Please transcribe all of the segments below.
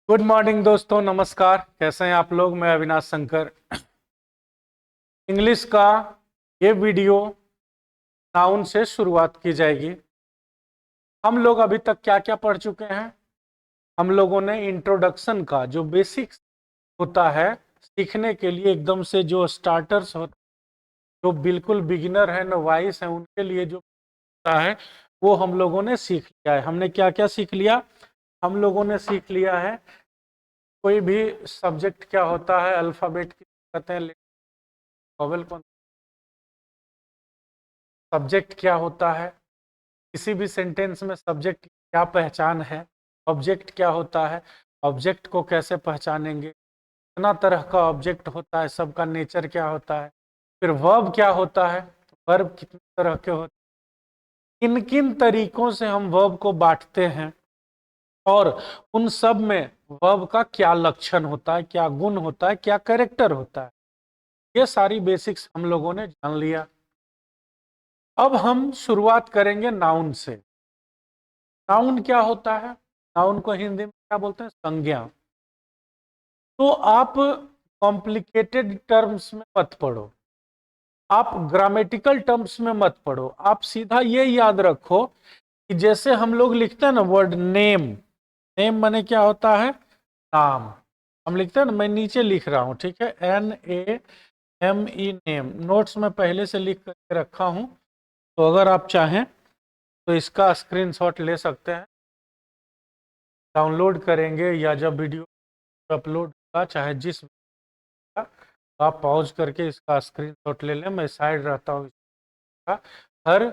Good morning दोस्तों, नमस्कार। कैसे हैं आप लोग? मैं अविनाश शंकर। इंग्लिश का ये वीडियो नाउन से शुरुआत की जाएगी। हम लोग अभी तक क्या क्या पढ़ चुके हैं? हम लोगों ने इंट्रोडक्शन का जो बेसिक्स होता है सीखने के लिए, एकदम से जो स्टार्टर्स होता जो बिल्कुल बिगिनर है, नवाइस है, उनके लिए जो होता है वो हम लोगों ने सीख लिया है। हमने क्या क्या सीख लिया? हम लोगों ने सीख लिया है कोई भी सब्जेक्ट क्या होता है, अल्फाबेट की कहते हैं, वोवेल कौन, सब्जेक्ट क्या होता है, किसी भी सेंटेंस में सब्जेक्ट क्या पहचान है, ऑब्जेक्ट क्या होता है, ऑब्जेक्ट को कैसे पहचानेंगे, कितना तरह का ऑब्जेक्ट होता है, सबका नेचर क्या होता है, फिर वर्ब क्या होता है, वर्ब कितने तरह के होते हैं, किन किन तरीकों से हम वर्ब को बांटते हैं, और उन सब में वर्ब का क्या लक्षण होता है, क्या गुण होता है, क्या कैरेक्टर होता है, ये सारी बेसिक्स हम लोगों ने जान लिया। अब हम शुरुआत करेंगे नाउन से। नाउन क्या होता है? नाउन को हिंदी में क्या बोलते हैं? संज्ञा। तो आप कॉम्प्लिकेटेड टर्म्स में मत पढ़ो, आप ग्रामेटिकल टर्म्स में मत पढ़ो। आप सीधा ये याद रखो कि जैसे हम लोग लिखते हैं ना वर्ड नेम, नेम माने क्या होता है? नाम। हम लिखते हैं ना, मैं नीचे लिख रहा हूं, ठीक है, NAME, नेम। नोट्स में पहले से लिख करके रखा हूं, तो अगर आप चाहें तो इसका स्क्रीनशॉट ले सकते हैं, डाउनलोड करेंगे, या जब वीडियो अपलोड होगा चाहे जिस का, तो आप पॉज करके इसका स्क्रीनशॉट ले लें। मैं साइड रहता हूँ इसका, हर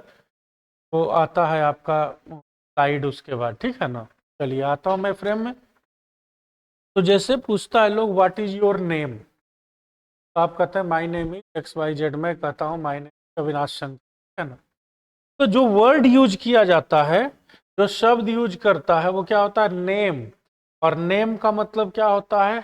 वो आता है आपका स्लाइड उसके बाद, ठीक है ना। चलिए आता हूँ मैं फ्रेम में। तो जैसे पूछता है लोग व्हाट इज योर नेम, तो आप कहते हैं माई नेम इज XYZ। मैं कहता हूँ माई नेम अविनाश शंकर, है ना। तो जो वर्ड यूज किया जाता है, जो शब्द यूज करता है, वो क्या होता है? नेम। और नेम का मतलब क्या होता है?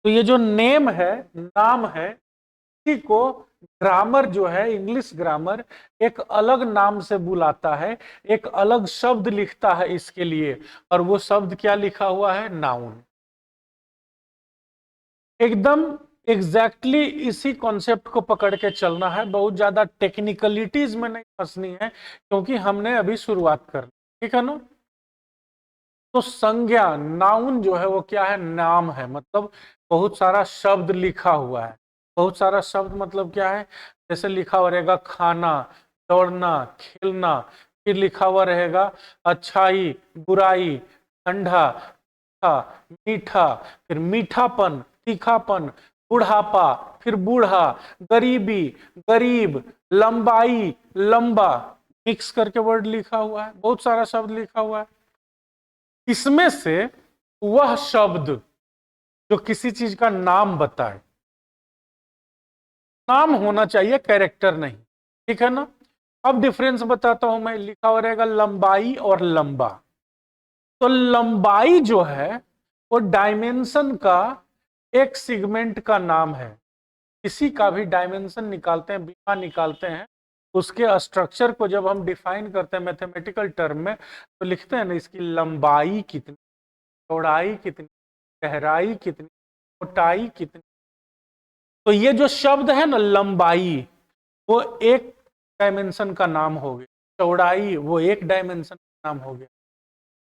तो ये जो नेम है, नाम है, इसी को ग्रामर जो है, इंग्लिश ग्रामर एक अलग नाम से बुलाता है, एक अलग शब्द लिखता है इसके लिए, और वो शब्द क्या लिखा हुआ है? नाउन। एकदम एग्जैक्टली इसी कॉन्सेप्ट को पकड़ के चलना है, बहुत ज्यादा टेक्निकलिटीज में नहीं फंसनी है, क्योंकि हमने अभी शुरुआत करनी, ठीक है ना। तो संज्ञा, नाउन जो है वो क्या है? नाम है, मतलब बहुत सारा शब्द लिखा हुआ है। बहुत सारा शब्द मतलब क्या है? जैसे लिखा हुआ रहेगा खाना, दौड़ना, खेलना, फिर लिखा हुआ रहेगा अच्छाई, बुराई, ठंडा, मीठा, फिर मीठापन, तीखापन, बुढ़ापा, फिर बूढ़ा, गरीबी, गरीब, लंबाई, लंबा, मिक्स करके वर्ड लिखा हुआ है, बहुत सारा शब्द लिखा हुआ है। इसमें से वह शब्द जो किसी चीज का नाम बताए, नाम होना चाहिए, कैरेक्टर नहीं, ठीक है ना। अब डिफरेंस बताता हूं मैं, लिखा हुआ रहेगा लंबाई और लंबा। तो लंबाई जो है वो डायमेंशन का एक सेगमेंट का नाम है। किसी का भी डायमेंशन निकालते हैं, बीमा निकालते हैं, उसके स्ट्रक्चर को जब हम डिफाइन करते हैं मैथमेटिकल टर्म में, तो लिखते हैं ना इसकी लंबाई कितनी, चौड़ाई कितनी, गहराई कितनी, मोटाई कितनी। तो ये जो शब्द है ना लंबाई, वो एक डायमेंशन का नाम हो गया, चौड़ाई वो एक डायमेंशन का नाम हो गया,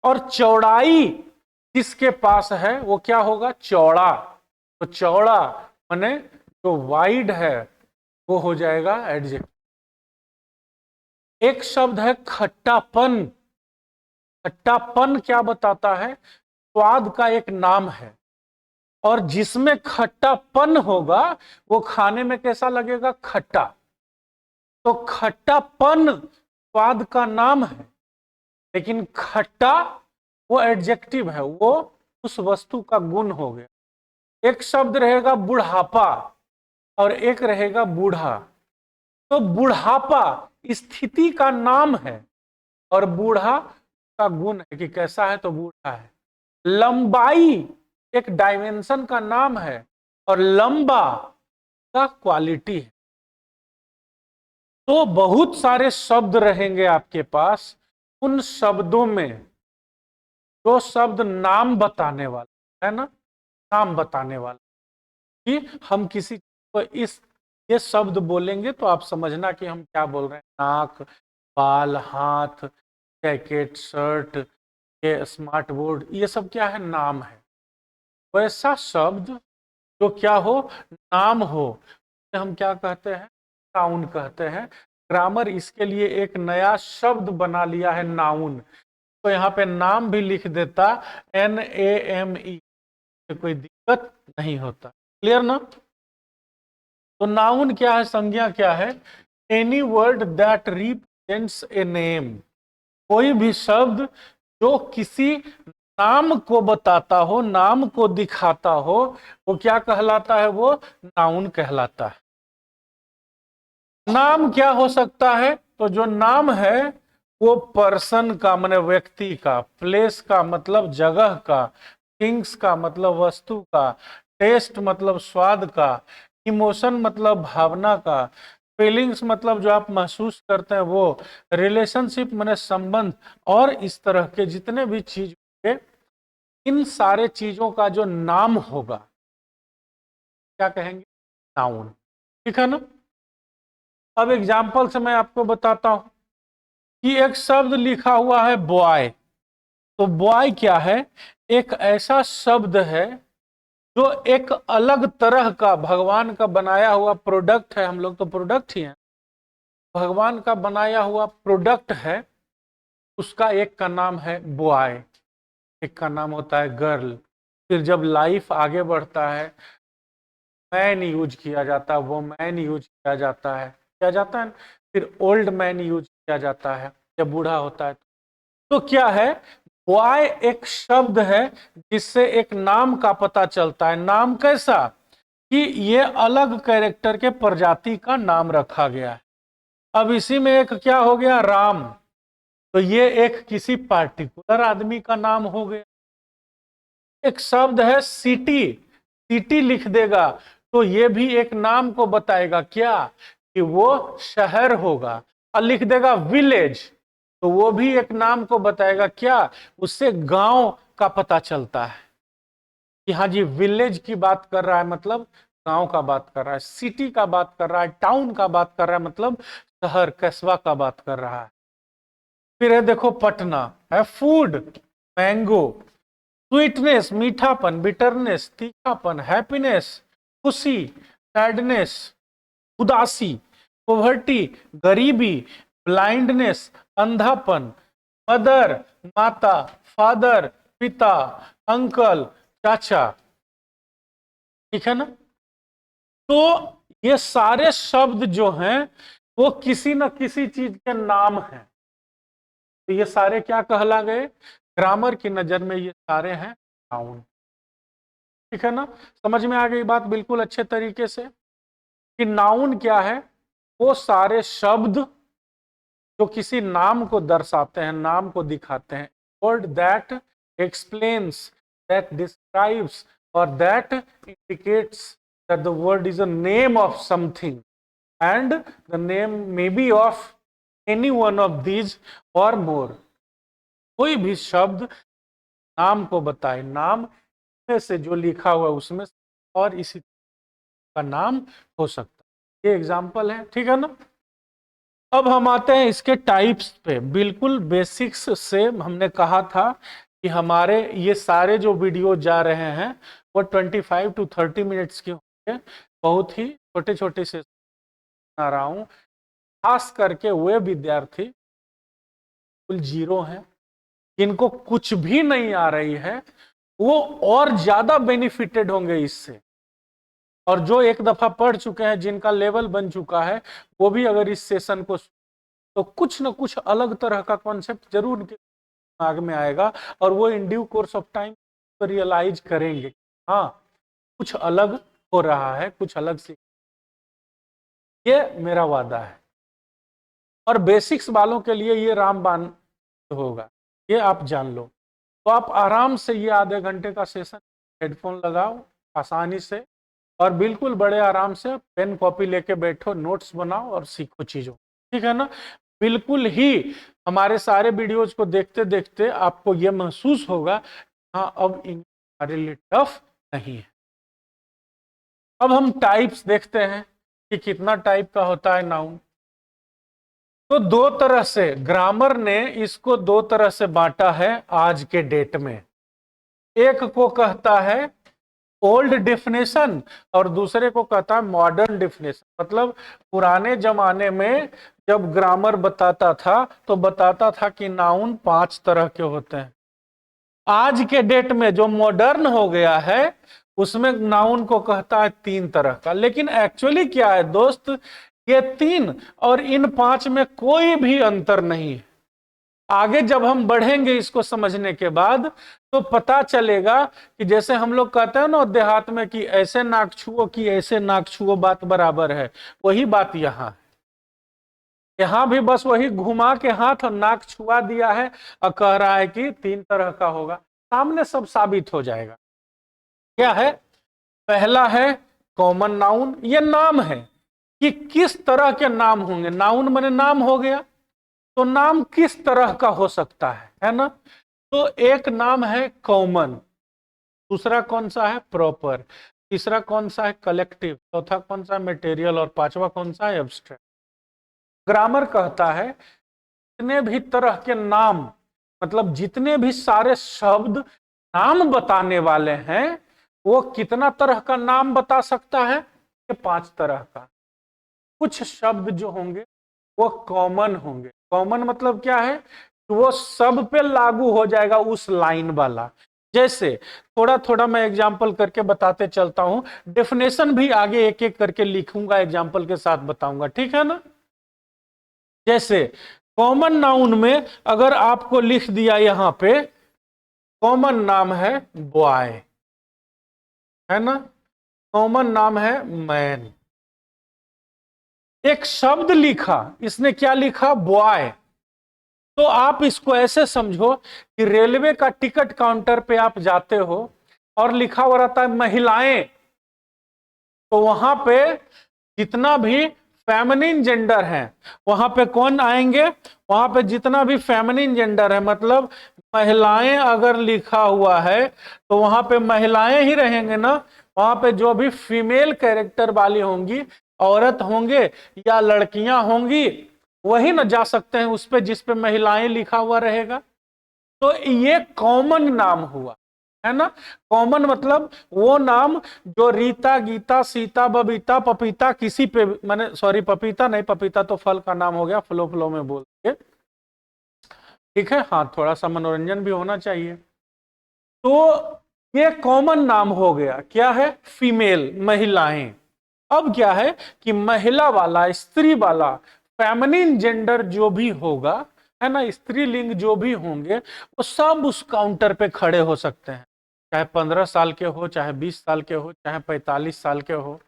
और चौड़ाई जिसके पास है वो क्या होगा? चौड़ा। तो चौड़ा माने जो वाइड है वो हो जाएगा एडजेक्टिव। एक शब्द है खट्टापन। खट्टापन क्या बताता है? स्वाद का एक नाम है, और जिसमें खट्टापन होगा वो खाने में कैसा लगेगा? खट्टा। तो खट्टापन स्वाद का नाम है, लेकिन खट्टा वो एडजेक्टिव है, वो उस वस्तु का गुण हो गया। एक शब्द रहेगा बुढ़ापा, और एक रहेगा बूढ़ा। तो बुढ़ापा स्थिति का नाम है, और बूढ़ा का गुण है कि कैसा है, तो बूढ़ा है। लंबाई एक डायमेंशन का नाम है, और लंबा का क्वालिटी है। तो बहुत सारे शब्द रहेंगे आपके पास, उन शब्दों में जो शब्द नाम बताने वाला है ना, नाम बताने वाला, कि हम किसी को इस ये शब्द बोलेंगे तो आप समझना कि हम क्या बोल रहे हैं। नाक, बाल, हाथ, जैकेट, शर्ट, ये स्मार्ट बोर्ड, ये सब क्या है, नाम है। वैसा शब्द जो क्या हो, नाम हो, हम क्या कहते हैं, नाउन कहते हैं। ग्रामर इसके लिए एक नया शब्द बना लिया है, नाउन। तो यहाँ पे नाम भी लिख देता, NAME, कोई दिक्कत नहीं होता। क्लियर ना? तो नाउन क्या है, संज्ञा क्या है, any word that represents a name, कोई भी शब्द जो किसी नाम को बताता हो, नाम को दिखाता हो, वो क्या कहलाता है, वो नाउन कहलाता है। नाम क्या हो सकता है, तो जो नाम है वो पर्सन का माने व्यक्ति का, प्लेस का मतलब जगह का, थिंग्स का मतलब वस्तु का, टेस्ट मतलब स्वाद का, इमोशन मतलब भावना का, फीलिंग्स मतलब जो आप महसूस करते हैं वो, रिलेशनशिप माने संबंध, और इस तरह के जितने भी चीज होंगे, इन सारे चीजों का जो नाम होगा क्या कहेंगे, नाउन। ठीक है ना? अब एग्जाम्पल से मैं आपको बताता हूं कि एक शब्द लिखा हुआ है बॉय। तो बॉय क्या है, एक ऐसा शब्द है जो एक अलग तरह का भगवान का बनाया हुआ प्रोडक्ट है। हम लोग तो प्रोडक्ट ही हैं, भगवान का बनाया हुआ प्रोडक्ट है। उसका एक का नाम है बॉय, एक का नाम होता है गर्ल। फिर जब लाइफ आगे बढ़ता है, मैन यूज किया जाता है, वो मैन यूज किया जाता है, किया जाता है। फिर ओल्ड मैन यूज किया जाता है जब बूढ़ा होता है। तो क्या है, बॉय एक शब्द है जिससे एक नाम का पता चलता है। नाम कैसा, कि ये अलग कैरेक्टर के प्रजाति का नाम रखा गया है। अब इसी में एक क्या हो गया, राम, तो ये एक किसी पार्टिकुलर आदमी का नाम हो गया। एक शब्द है सिटी, सिटी लिख देगा तो ये भी एक नाम को बताएगा, क्या, कि वो शहर होगा। और लिख देगा विलेज, तो वो भी एक नाम को बताएगा, क्या, उससे गांव का पता चलता है कि हाँ जी विलेज की बात कर रहा है, मतलब गांव का बात कर रहा है। सिटी का बात कर रहा है, टाउन का बात कर रहा है, मतलब शहर कस्बा का बात कर रहा है। फिर है देखो पटना, है फूड, मैंगो, स्वीटनेस मीठापन, बिटरनेस तीखापन, हैप्पीनेस खुशी, सैडनेस उदासी, पोवर्टी गरीबी, ब्लाइंडनेस अंधापन, मदर माता, फादर पिता, अंकल चाचा। ठीक है ना? तो ये सारे शब्द जो हैं वो किसी न किसी चीज के नाम हैं। तो ये सारे क्या कहला गए, ग्रामर की नजर में ये सारे हैं नाउन। ठीक है ना? समझ में आ गई बात बिल्कुल अच्छे तरीके से कि नाउन क्या है, वो सारे शब्द जो किसी नाम को दर्शाते हैं, नाम को दिखाते हैं। Word that explains, that describes, और that indicates that the word is a name of something and the name may be of any one of these और मोर। कोई भी शब्द नाम को बताए, नाम में से जो लिखा हुआ उसमें और इसी का नाम हो सकता है। ये एग्जाम्पल है। ठीक है ना? अब हम आते हैं इसके टाइप्स पे। बिल्कुल बेसिक्स से हमने कहा था कि हमारे ये सारे जो वीडियो जा रहे हैं वो 25 to 30 मिनट्स के होंगे। बहुत ही छोटे छोटे से बना रहा हूँ, खास करके वे विद्यार्थी कुल जीरो हैं, जिनको कुछ भी नहीं आ रही है, वो और ज्यादा बेनिफिटेड होंगे इससे। और जो एक दफा पढ़ चुके हैं, जिनका लेवल बन चुका है, वो भी अगर इस सेशन को तो कुछ न कुछ अलग तरह का कॉन्सेप्ट जरूर उनके दिमाग में आएगा और वो in due course of time realise करेंगे, हाँ कुछ अलग हो रहा है, कुछ अलग से। ये मेरा वादा है। और बेसिक्स वालों के लिए ये रामबाण होगा, ये आप जान लो। तो आप आराम से ये आधे घंटे का सेशन हेडफोन लगाओ आसानी से, और बिल्कुल बड़े आराम से पेन कॉपी लेके बैठो, नोट्स बनाओ और सीखो चीजों। ठीक है ना? बिल्कुल ही हमारे सारे वीडियोज को देखते देखते आपको यह महसूस होगा, हाँ अब इंग्लिश हमारे लिए टफ नहीं है। अब हम टाइप्स देखते हैं कि कितना टाइप का होता है नाउन। तो दो तरह से ग्रामर ने इसको दो तरह से बांटा है आज के डेट में। एक को कहता है ओल्ड डेफिनेशन और दूसरे को कहता है मॉडर्न डेफिनेशन। मतलब पुराने जमाने में जब ग्रामर बताता था तो बताता था कि नाउन 5 तरह के होते हैं। आज के डेट में जो मॉडर्न हो गया है उसमें नाउन को कहता है 3 तरह का। लेकिन एक्चुअली क्या है दोस्त, ये 3 और इन 5 में कोई भी अंतर नहीं है। आगे जब हम बढ़ेंगे इसको समझने के बाद तो पता चलेगा कि जैसे हम लोग कहते हैं ना देहात में कि ऐसे नाक छुओ कि ऐसे नाक छुओ बात बराबर है, वही बात यहाँ है। यहाँ भी बस वही घुमा के हाथ और नाक छुआ दिया है और कह रहा है कि 3 तरह का होगा। सामने सब साबित हो जाएगा। क्या है? पहला है कॉमन नाउन। ये नाम है कि किस तरह के नाम होंगे। नाउन माने नाम हो गया, तो नाम किस तरह का हो सकता है ना। तो एक नाम है कॉमन, दूसरा कौन सा है प्रॉपर, तीसरा कौन सा है कलेक्टिव, चौथा कौन सा है मटेरियल और पांचवा कौन सा है एब्स्ट्रैक्ट। ग्रामर कहता है जितने भी तरह के नाम, मतलब जितने भी सारे शब्द नाम बताने वाले हैं वो कितना तरह का नाम बता सकता है? 5 तरह का। कुछ शब्द जो होंगे वो कॉमन होंगे। कॉमन मतलब क्या है? वो सब पे लागू हो जाएगा उस लाइन वाला। जैसे थोड़ा थोड़ा मैं एग्जांपल करके बताते चलता हूं, डेफिनेशन भी आगे एक एक करके लिखूंगा, एग्जांपल के साथ बताऊंगा, ठीक है ना। जैसे कॉमन नाउन में अगर आपको लिख दिया यहां पे कॉमन नाम है बॉय, है ना, कॉमन नाम है मैन। एक शब्द लिखा, इसने क्या लिखा? बॉय। तो आप इसको ऐसे समझो कि रेलवे का टिकट काउंटर पे आप जाते हो और लिखा हुआ रहता है महिलाएं, तो वहां पे जितना भी फेमिनिन जेंडर है वहां पे कौन आएंगे? वहां पे जितना भी फेमिनिन जेंडर है, मतलब महिलाएं अगर लिखा हुआ है तो वहां पे महिलाएं ही रहेंगे ना। वहां पे जो भी फीमेल कैरेक्टर वाली होंगी, औरत होंगे या लड़कियां होंगी, वही ना जा सकते हैं उस पे जिस पे महिलाएं लिखा हुआ रहेगा। तो ये कॉमन नाम हुआ, है ना। कॉमन मतलब वो नाम जो रीता, गीता, सीता, बबीता, पपीता किसी पे, मैंने सॉरी पपीता नहीं, पपीता तो फल का नाम हो गया, फ्लो फ्लो में बोल के, ठीक है। हाँ, थोड़ा सा मनोरंजन भी होना चाहिए। तो ये कॉमन नाम हो गया। क्या है? फीमेल, महिलाएं। अब क्या है कि महिला वाला, स्त्री वाला, फेमिनिन जेंडर जो भी होगा, है ना, स्त्रीलिंग जो भी होंगे वो सब उस काउंटर पे खड़े हो सकते हैं। चाहे 15 साल के हो, चाहे 20 साल के हो, चाहे 45 साल के हो,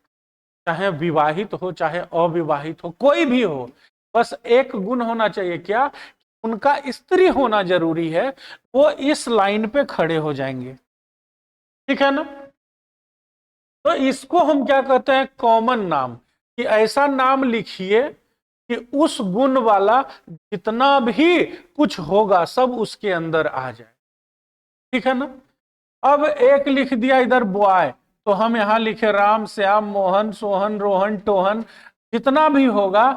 चाहे विवाहित हो, चाहे अविवाहित हो, कोई भी हो। बस एक गुण होना चाहिए, क्या? उनका स्त्री होना जरूरी है। वो इस लाइन पे खड़े हो जाएंगे, ठीक है ना। तो इसको हम क्या कहते हैं? कॉमन नाम। कि ऐसा नाम लिखिए कि उस गुण वाला जितना भी कुछ होगा सब उसके अंदर आ जाए, ठीक है ना। अब एक लिख दिया इधर बॉय, तो हम यहां लिखे राम, श्याम, मोहन, सोहन, रोहन, टोहन, जितना भी होगा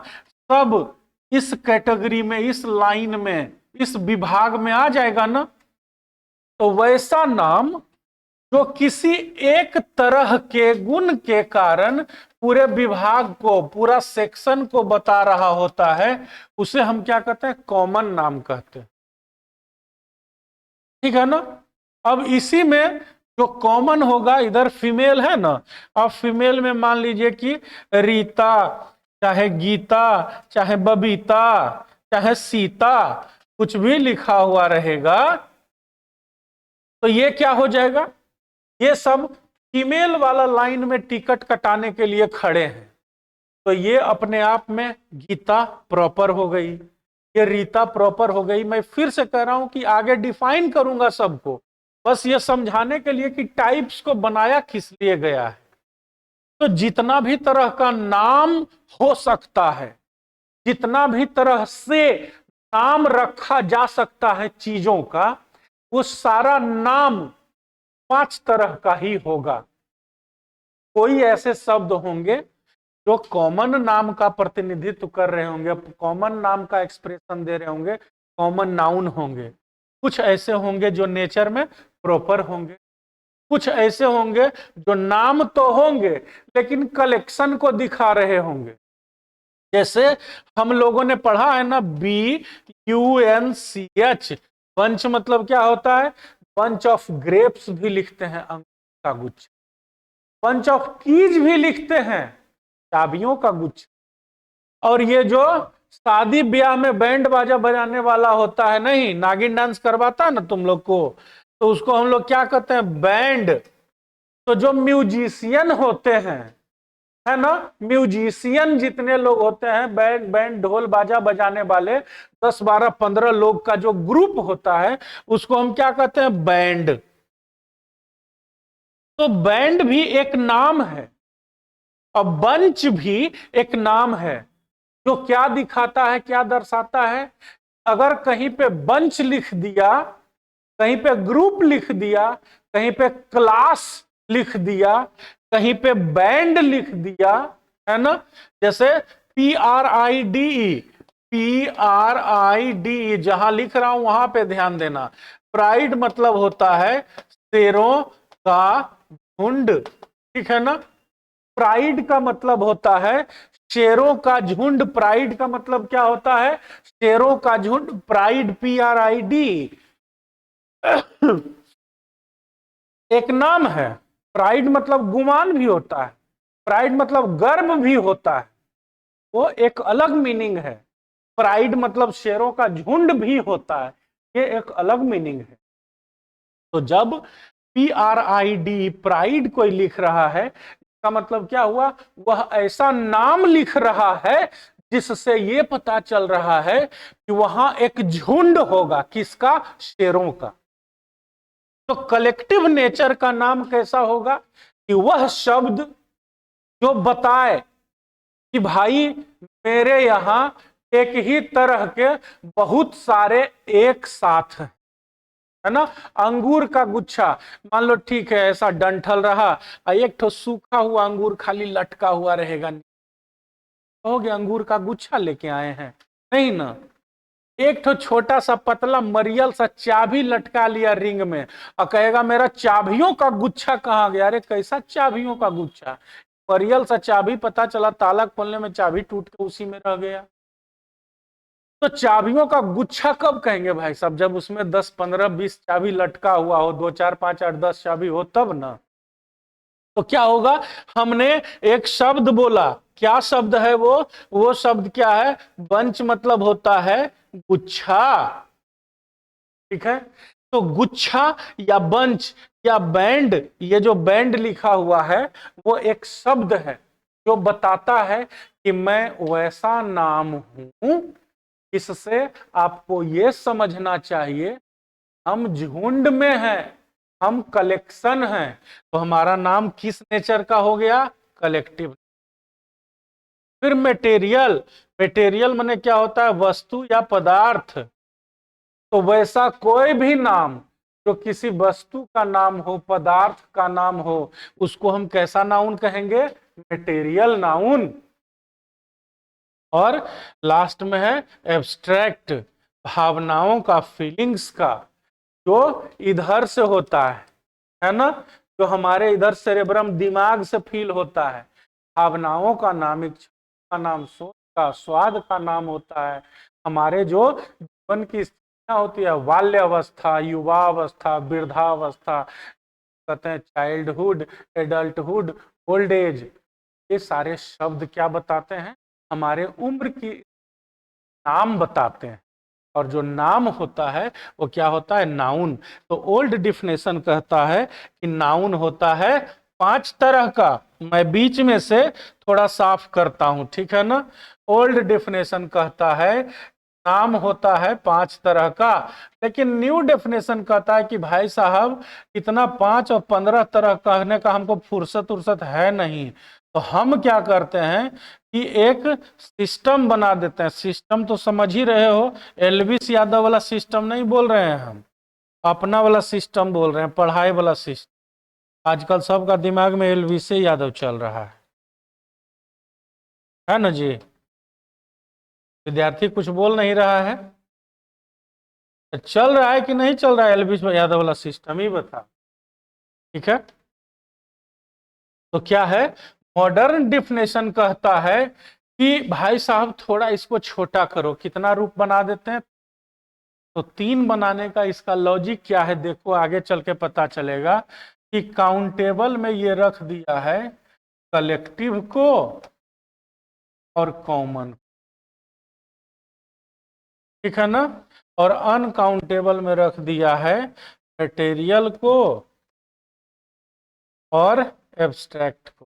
सब इस कैटेगरी में, इस लाइन में, इस विभाग में आ जाएगा ना। तो वैसा नाम जो किसी एक तरह के गुण के कारण पूरे विभाग को, पूरा सेक्शन को बता रहा होता है, उसे हम क्या कहते हैं? कॉमन नाम कहते हैं, ठीक है ना। अब इसी में जो कॉमन होगा, इधर फीमेल है ना, अब फीमेल में मान लीजिए कि रीता, चाहे गीता, चाहे बबीता, चाहे सीता, कुछ भी लिखा हुआ रहेगा, तो ये क्या हो जाएगा? ये सब फीमेल वाला लाइन में टिकट कटाने के लिए खड़े हैं। तो ये अपने आप में गीता प्रॉपर हो गई, ये रीता प्रॉपर हो गई। मैं फिर से कह रहा हूं कि आगे डिफाइन करूंगा सबको, बस ये समझाने के लिए कि टाइप्स को बनाया किस लिए गया है। तो जितना भी तरह का नाम हो सकता है जितना भी तरह से नाम रखा जा सकता है चीजों का, वो सारा नाम 5 तरह का ही होगा। कोई ऐसे शब्द होंगे जो कॉमन नाम का प्रतिनिधित्व कर रहे होंगे, कॉमन नाम का एक्सप्रेशन दे रहे होंगे, कॉमन नाउन होंगे। कुछ ऐसे होंगे जो नेचर में प्रॉपर होंगे, कुछ ऐसे होंगे जो नाम तो होंगे लेकिन कलेक्शन को दिखा रहे होंगे। जैसे हम लोगों ने पढ़ा है ना, BUNCH, बंच मतलब क्या होता है? बंच ऑफ ग्रेप्स भी लिखते हैं अंगूर का गुच्छा, बंच ऑफ कीज भी लिखते हैं चाबियों का गुच्छा। और ये जो शादी ब्याह में बैंड बाजा बजाने वाला होता है, नहीं नागिन डांस करवाता है ना तुम लोग को, तो उसको हम लोग क्या कहते हैं? बैंड। तो जो म्यूजिशियन होते हैं, है ना, म्यूजिशियन जितने लोग होते हैं, बैंड बैंड ढोल बाजा बजाने वाले 10 12 15 लोग का जो ग्रुप होता है, उसको हम क्या कहते हैं? बैंड। तो बैंड भी एक नाम है और बंच भी एक नाम है, जो क्या दिखाता है, क्या दर्शाता है? अगर कहीं पे बंच लिख दिया, कहीं पे ग्रुप लिख दिया, कहीं पे क्लास लिख दिया, कहीं पे बैंड लिख दिया, है ना, जैसे PRIDE, PRIDE जहां लिख रहा हूं वहां पे ध्यान देना। प्राइड मतलब होता है शेरों का झुंड, ठीक है ना। प्राइड का मतलब होता है शेरों का झुंड। प्राइड का मतलब क्या होता है? शेरों का झुंड। प्राइड, PRID एक नाम है। प्राइड मतलब गुमान भी होता है, प्राइड मतलब गर्व भी होता है, वो एक अलग मीनिंग है। प्राइड मतलब शेरों का झुंड भी होता है, ये एक अलग मीनिंग है। तो जब PRID प्राइड कोई लिख रहा है, इसका मतलब क्या हुआ? वह ऐसा नाम लिख रहा है जिससे यह पता चल रहा है कि वहां एक झुंड होगा। किसका? शेरों का। तो कलेक्टिव नेचर का नाम कैसा होगा? कि वह शब्द जो बताए कि भाई मेरे यहां एक ही तरह के बहुत सारे एक साथ है ना। अंगूर का गुच्छा, मान लो ठीक है, ऐसा डंठल रहा, एक ठो सूखा हुआ अंगूर खाली लटका हुआ रहेगा, कहोगे अंगूर का गुच्छा लेके आए हैं? नहीं ना। एक ठो छोटा सा पतला मरियल सा चाबी लटका लिया रिंग में और कहेगा मेरा चाबियों का गुच्छा कहाँ गया? अरे कैसा चाबियों का गुच्छा? मरियल सा चाबी, पता चला ताला खोलने में चाबी टूट के उसी में रह गया। तो चाबियों का गुच्छा कब कहेंगे भाई साहब? जब उसमें 10 15 20 चाबी लटका हुआ हो, 2 4 5 8 10 चाबी हो तब ना। तो क्या होगा? हमने एक शब्द बोला, क्या शब्द है वो शब्द क्या है? बंच मतलब होता है गुच्छा, ठीक है। तो गुच्छा या बंच या बैंड, ये जो बैंड लिखा हुआ है वो एक शब्द है जो बताता है कि मैं वैसा नाम हूं। इससे आपको ये समझना चाहिए हम झुंड में हैं, हम कलेक्शन हैं। तो हमारा नाम किस नेचर का हो गया? कलेक्टिव। फिर मटेरियल, मटेरियल माने क्या होता है? वस्तु या पदार्थ। तो वैसा कोई भी नाम जो किसी वस्तु का नाम हो, पदार्थ का नाम हो, उसको हम कैसा नाउन कहेंगे? Material noun. और लास्ट में है एब्स्ट्रैक्ट, भावनाओं का, फीलिंग्स का, जो इधर से होता है ना, जो हमारे इधर सेरेब्रम दिमाग से फील होता है। भावनाओं का नाम, इच्छा का नाम, सोच का, स्वाद का नाम होता है। हमारे जो जीवन की स्थितियां होती है, बाल्य अवस्था, युवावस्था, वृद्धावस्था, कहते हैं चाइल्डहुड, एडल्टहुड, ओल्ड एज, ये सारे शब्द क्या बताते हैं? हमारे उम्र की नाम बताते हैं। और जो नाम होता है वो क्या होता है? नाउन। तो ओल्ड डिफिनेशन कहता है कि नाउन होता है 5 तरह का। मैं बीच में से थोड़ा साफ करता हूं, ठीक है ना। ओल्ड डिफिनेशन कहता है नाम होता है 5 तरह का, लेकिन न्यू डेफिनेशन कहता है कि भाई साहब इतना 5 और 15 तरह कहने का हमको फुर्सत उर्सत है नहीं। तो हम क्या करते हैं कि एक सिस्टम बना देते हैं। सिस्टम तो समझ ही रहे हो, एलविस यादव वाला सिस्टम नहीं बोल रहे हैं हम, अपना वाला सिस्टम बोल रहे हैं, पढ़ाई वाला सिस्टम। आजकल सबका दिमाग में एलविस यादव चल रहा है ना जी। विद्यार्थी कुछ बोल नहीं रहा है, चल रहा है कि नहीं चल रहा है एलविस यादव वाला सिस्टम, ही बता। ठीक है, तो क्या है, मॉडर्न डिफिनेशन कहता है कि भाई साहब थोड़ा इसको छोटा करो। कितना रूप बना देते हैं, तो 3 बनाने का इसका लॉजिक क्या है देखो, आगे चल के पता चलेगा कि काउंटेबल में ये रख दिया है कलेक्टिव को और कॉमन, ठीक है ना, और अनकाउंटेबल में रख दिया है मटेरियल को और एब्स्ट्रैक्ट को।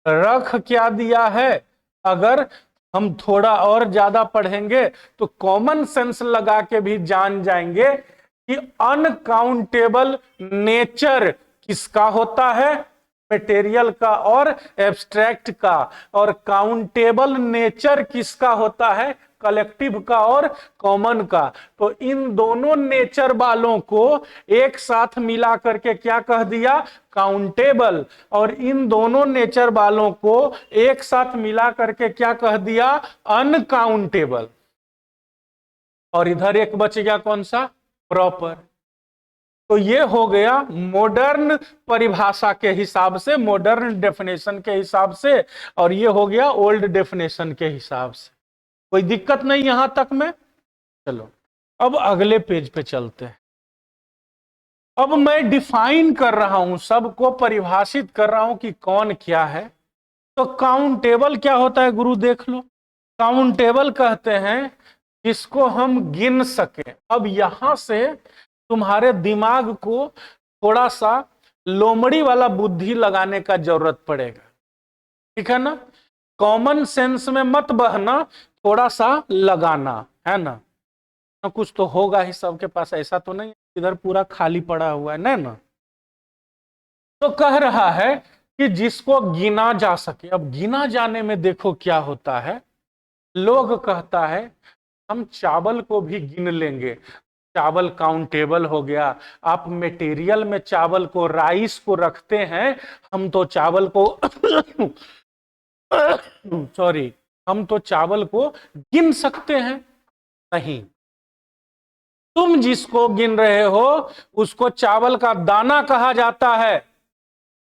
रख क्या दिया है, अगर हम थोड़ा और ज्यादा पढ़ेंगे तो कॉमन सेंस लगा के भी जान जाएंगे कि अनकाउंटेबल नेचर किसका होता है, मटेरियल का और एब्स्ट्रैक्ट का, और काउंटेबल नेचर किसका होता है, कलेक्टिव का और कॉमन का। तो इन दोनों नेचर वालों को एक साथ मिला करके क्या कह दिया, काउंटेबल, और इन दोनों नेचर वालों को एक साथ मिला करके क्या कह दिया, अनकाउंटेबल। और इधर एक बच गया कौन सा, प्रॉपर। तो ये हो गया मॉडर्न परिभाषा के हिसाब से, मॉडर्न डेफिनेशन के हिसाब से, और ये हो गया ओल्ड डेफिनेशन के हिसाब से। कोई दिक्कत नहीं यहां तक में। चलो अब अगले पेज पे चलते हैं। अब मैं डिफाइन कर रहा हूं, सबको परिभाषित कर रहा हूं कि कौन क्या है। तो काउंटेबल क्या होता है गुरु देख लो, काउंटेबल कहते हैं जिसको हम गिन सके। अब यहां से तुम्हारे दिमाग को थोड़ा सा लोमड़ी वाला बुद्धि लगाने का जरूरत पड़ेगा, ठीक है ना। कॉमन सेंस में मत बहना, थोड़ा सा लगाना है ना, कुछ तो होगा ही सबके पास, ऐसा तो नहीं इधर पूरा खाली पड़ा हुआ है ना। तो कह रहा है कि जिसको गिना जा सके। अब गिना जाने में देखो क्या होता है, लोग कहता है हम चावल को भी गिन लेंगे, चावल काउंटेबल हो गया। आप मटेरियल में चावल को, राइस को रखते हैं, हम तो चावल को सॉरी, हम तो चावल को गिन सकते हैं। नहीं, तुम जिसको गिन रहे हो उसको चावल का दाना कहा जाता है,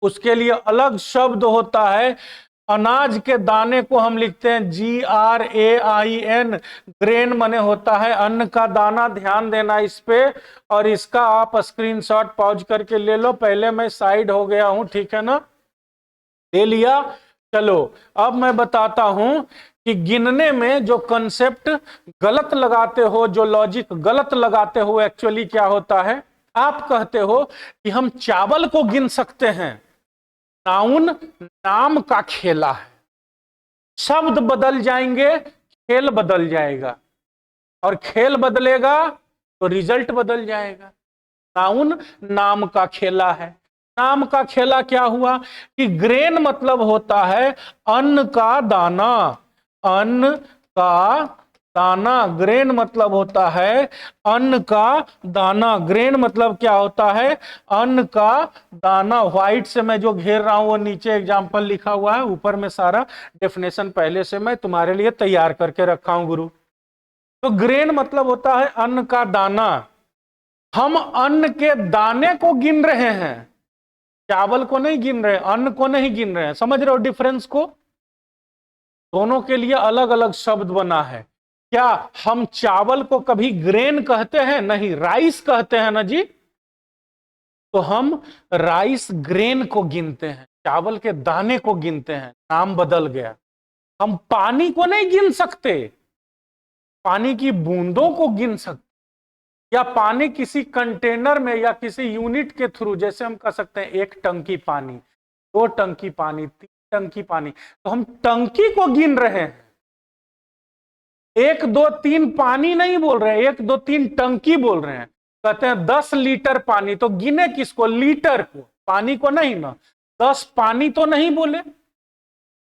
उसके लिए अलग शब्द होता है। अनाज के दाने को हम लिखते हैं GRAIN, ग्रेन मने होता है अन्न का दाना। ध्यान देना इस पे, और इसका आप स्क्रीनशॉट पॉज करके ले लो। पहले मैं साइड हो गया हूं, ठीक है ना, ले लिया। चलो अब मैं बताता हूं कि गिनने में जो कंसेप्ट गलत लगाते हो, जो लॉजिक गलत लगाते हो, एक्चुअली क्या होता है, आप कहते हो कि हम चावल को गिन सकते हैं। नाउन नाम का खेला है, शब्द बदल जाएंगे, खेल बदल जाएगा, और खेल बदलेगा तो रिजल्ट बदल जाएगा। नाउन नाम का खेला है। नाम का खेला क्या हुआ कि ग्रेन मतलब होता है अन्न का दाना, अन्न का दाना। ग्रेन मतलब होता है अन्न का दाना। ग्रेन मतलब क्या होता है, अन्न का दाना। व्हाइट से मैं जो घेर रहा हूं वो नीचे एग्जाम्पल लिखा हुआ है, ऊपर में सारा डेफिनेशन पहले से मैं तुम्हारे लिए तैयार करके रखा हूं गुरु। तो ग्रेन मतलब होता है अन्न का दाना। हम अन्न के दाने को गिन रहे हैं, चावल को नहीं गिन रहे, अन्न को नहीं गिन रहे हैं। समझ रहे हो डिफरेंस को, दोनों के लिए अलग अलग शब्द बना है। क्या हम चावल को कभी ग्रेन कहते हैं, नहीं, राइस कहते हैं ना जी। तो हम राइस ग्रेन को गिनते हैं, चावल के दाने को गिनते हैं, नाम बदल गया। हम पानी को नहीं गिन सकते, पानी की बूंदों को गिन सकते, या पानी किसी कंटेनर में या किसी यूनिट के थ्रू, जैसे हम कह सकते हैं 1 टंकी पानी, 2 टंकी पानी, 3 टंकी पानी, तो हम टंकी को गिन रहे हैं। 1 2 3 पानी नहीं बोल रहे हैं, 1 2 3 टंकी बोल रहे हैं। कहते हैं 10 लीटर पानी, तो गिने किसको? लीटर को, पानी को नहीं ना। 10 पानी तो नहीं बोले।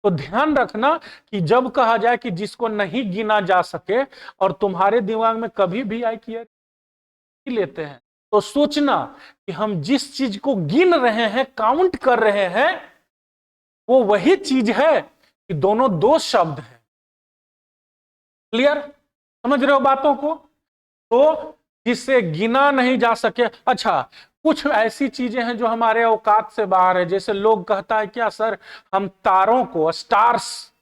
तो ध्यान रखना कि जब कहा जाए कि जिसको नहीं गिना जा सके और तुम्हारे दिमाग में कभी भी आए कि यार लेते हैं, तो सोचना कि हम जिस चीज को गिन रहे हैं, काउंट कर रहे हैं, वो वही चीज है कि दोनों दो शब्द हैं। क्लियर? समझ रहे हो बातों को? तो जिससे गिना नहीं जा सके। अच्छा, कुछ ऐसी चीजें हैं जो हमारे औकात से बाहर है। जैसे लोग कहता है क्या सर, हम तारों को, स्टार्स,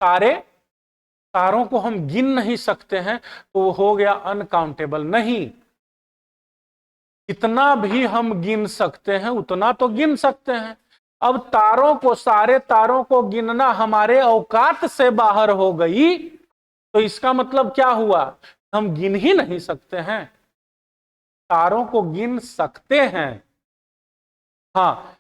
तारों को हम गिन नहीं सकते हैं, तो हो गया अनकाउंटेबल। नहीं, जितना भी हम गिन सकते हैं उतना तो गिन सकते हैं। अब तारों को, सारे तारों को गिनना हमारे औकात से बाहर हो गई, तो इसका मतलब क्या हुआ? हम गिन ही नहीं सकते हैं। तारों को गिन सकते हैं, हाँ।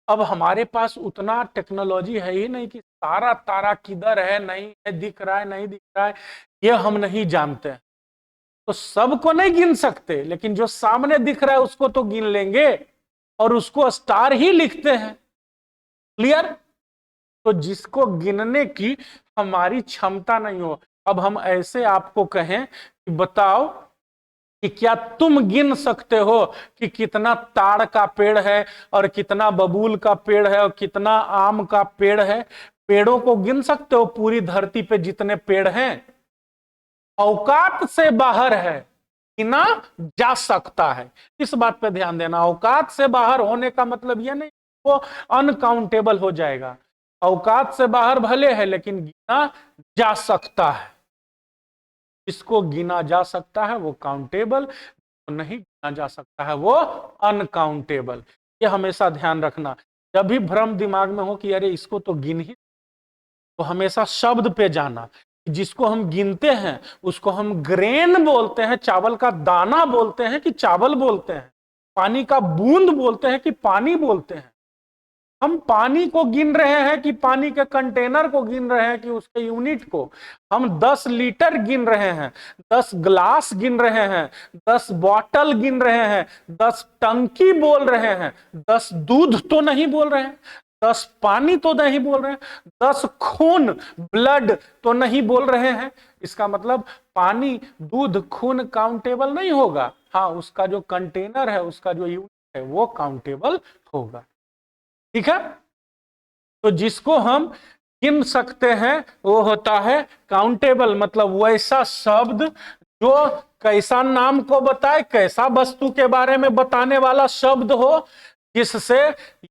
अब हमारे पास उतना टेक्नोलॉजी है ही नहीं कि सारा तारा किधर है, नहीं है, दिख रहा है नहीं दिख रहा है, ये हम नहीं जानते हैं। तो सबको नहीं गिन सकते, लेकिन जो सामने दिख रहा है उसको तो गिन लेंगे, और उसको स्टार ही लिखते हैं। क्लियर? तो जिसको गिनने की हमारी क्षमता नहीं हो। अब हम ऐसे आपको कहें कि बताओ कि क्या तुम गिन सकते हो कि कितना ताड़ का पेड़ है और कितना बबूल का पेड़ है और कितना आम का पेड़ है? पेड़ों को गिन सकते हो? पूरी धरती पे जितने पेड़ हैं, औकात से बाहर है, गिना जा सकता है। इस बात पे ध्यान देना। औकात से बाहर होने का मतलब यह नहीं वो अनकाउंटेबल हो जाएगा। औकात से बाहर भले है, लेकिन गिना जा सकता है। इसको गिना जा सकता है वो काउंटेबल, तो नहीं गिना जा सकता है वो अनकाउंटेबल। ये हमेशा ध्यान रखना। जब भी भ्रम दिमाग में हो कि अरे इसको तो गिन ही, तो हमेशा शब्द पे जाना। जिसको हम गिनते हैं उसको हम ग्रेन बोलते हैं, चावल का दाना बोलते हैं कि चावल बोलते हैं, पानी का बूंद बोलते हैं कि पानी बोलते हैं। हम पानी को गिन रहे हैं कि पानी के कंटेनर को गिन रहे हैं कि उसके यूनिट को? हम 10 लीटर गिन रहे हैं, 10 ग्लास गिन रहे हैं, 10 बॉटल गिन रहे हैं, 10 टंकी बोल रहे हैं, 10 दूध तो नहीं बोल रहे हैं, 10 पानी तो नहीं बोल रहे हैं, 10 खून, ब्लड तो नहीं बोल रहे हैं। इसका मतलब पानी, दूध, खून काउंटेबल नहीं होगा। हाँ, उसका जो कंटेनर है, उसका जो यूनिट है, वो काउंटेबल होगा। ठीक है? तो जिसको हम गिन सकते हैं वो होता है काउंटेबल। मतलब वैसा शब्द जो कैसा नाम को बताए, कैसा वस्तु के बारे में बताने वाला शब्द हो, जिससे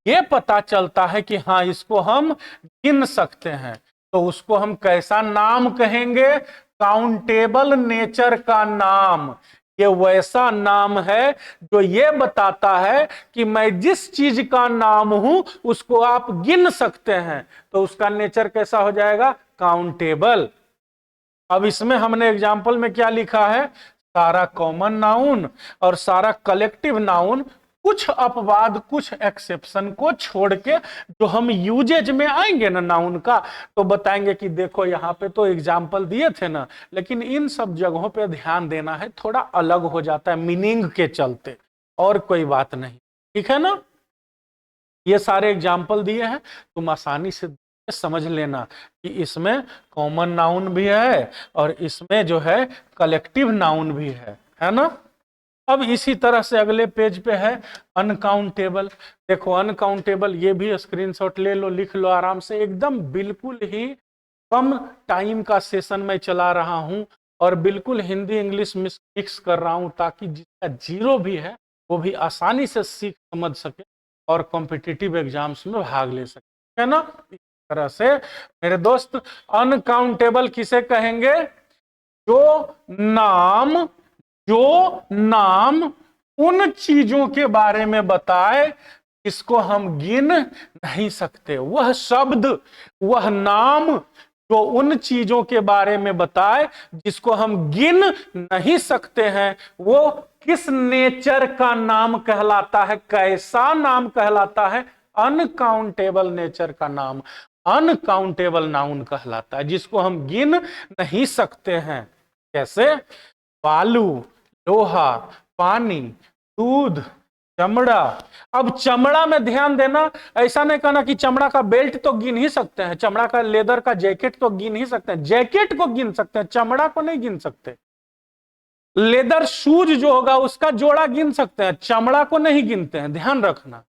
ये पता चलता है कि हाँ इसको हम गिन सकते हैं। तो उसको हम कैसा नाम कहेंगे? काउंटेबल नेचर का नाम। ये वैसा नाम है जो ये बताता है कि मैं जिस चीज का नाम हूं उसको आप गिन सकते हैं, तो उसका नेचर कैसा हो जाएगा? काउंटेबल। अब इसमें हमने एग्जाम्पल में क्या लिखा है? सारा कॉमन नाउन और सारा कलेक्टिव नाउन, कुछ अपवाद, कुछ एक्सेप्शन को छोड़ के जो हम यूजेज में आएंगे ना नाउन का, तो बताएंगे कि देखो यहाँ पे तो एग्जाम्पल दिए थे ना, लेकिन इन सब जगहों पे ध्यान देना है, थोड़ा अलग हो जाता है मीनिंग के चलते, और कोई बात नहीं। ठीक है ना? ये सारे एग्जाम्पल दिए हैं, तुम आसानी से समझ लेना कि इसमें कॉमन नाउन भी है और इसमें जो है कलेक्टिव नाउन भी है ना? अब इसी तरह से अगले पेज पे है अनकाउंटेबल। देखो अनकाउंटेबल, ये भी स्क्रीनशॉट ले लो, लिख लो आराम से। एकदम बिल्कुल ही कम टाइम का सेशन में चला रहा हूं और बिल्कुल हिंदी इंग्लिश मिक्स कर रहा हूं, ताकि जिसका जीरो भी है वो भी आसानी से सीख समझ सके और कॉम्पिटिटिव एग्जाम्स में भाग ले सके, है ना? इस तरह से मेरे दोस्त, अनकाउंटेबल किसे कहेंगे? जो नाम उन चीजों के बारे में बताए जिसको हम गिन नहीं सकते। वह शब्द, वह नाम जो उन चीजों के बारे में बताए जिसको हम गिन नहीं सकते हैं, वो किस नेचर का नाम कहलाता है? कैसा नाम कहलाता है? अनकाउंटेबल नेचर का नाम। अनकाउंटेबल नाउन कहलाता है, जिसको हम गिन नहीं सकते हैं। कैसे? बालू, लोहा, पानी, दूध, चमड़ा। अब चमड़ा में ध्यान देना, ऐसा नहीं कहना कि चमड़ा का बेल्ट तो गिन ही सकते हैं, चमड़ा का लेदर का जैकेट तो गिन ही सकते हैं, जैकेट को गिन सकते हैं, चमड़ा को नहीं गिन सकते। लेदर शूज जो होगा उसका जोड़ा गिन सकते हैं, चमड़ा को नहीं गिनते हैं, ध्यान रखना।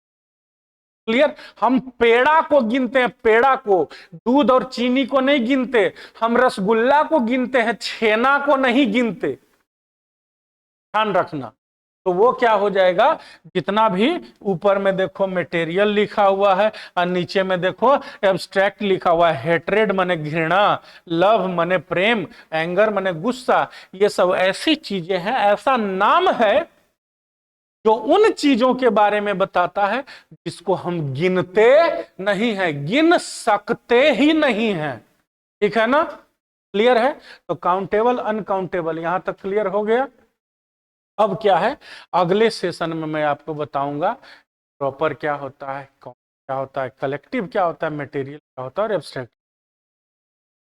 क्लियर? हम पेड़ा को गिनते हैं, पेड़ा को, दूध और चीनी को नहीं गिनते। हम रसगुल्ला को गिनते हैं, छेना को नहीं गिनते, ध्यान रखना। तो वो क्या हो जाएगा, जितना भी ऊपर में देखो मटेरियल लिखा हुआ है और नीचे में देखो एब्स्ट्रैक्ट लिखा हुआ है, हेट्रेड माने घृणा, लव माने प्रेम, एंगर माने गुस्सा, ये सब ऐसी चीजें हैं, ऐसा नाम है जो उन चीजों के बारे में बताता है जिसको हम गिनते नहीं है, गिन सकते ही नहीं है। ठीक है ना? क्लियर है? तो काउंटेबल अनकाउंटेबल यहां तक क्लियर हो गया। अब क्या है, अगले सेशन में मैं आपको बताऊंगा प्रॉपर क्या होता है, क्या होता है, कलेक्टिव क्या होता है, मटेरियल क्या होता है और एब्स्ट्रैक्ट।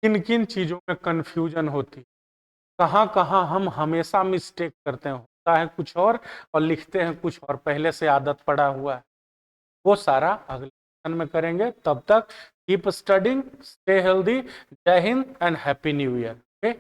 किन किन चीजों में कंफ्यूजन होती, कहां कहां हम हमेशा मिस्टेक करते हैं, होता है कुछ और लिखते हैं कुछ और, पहले से आदत पड़ा हुआ है। वो सारा अगले सेशन में करेंगे। तब तक कीप स्टडिंग, स्टे हेल्दी। जय Hind and happy new year. Okay.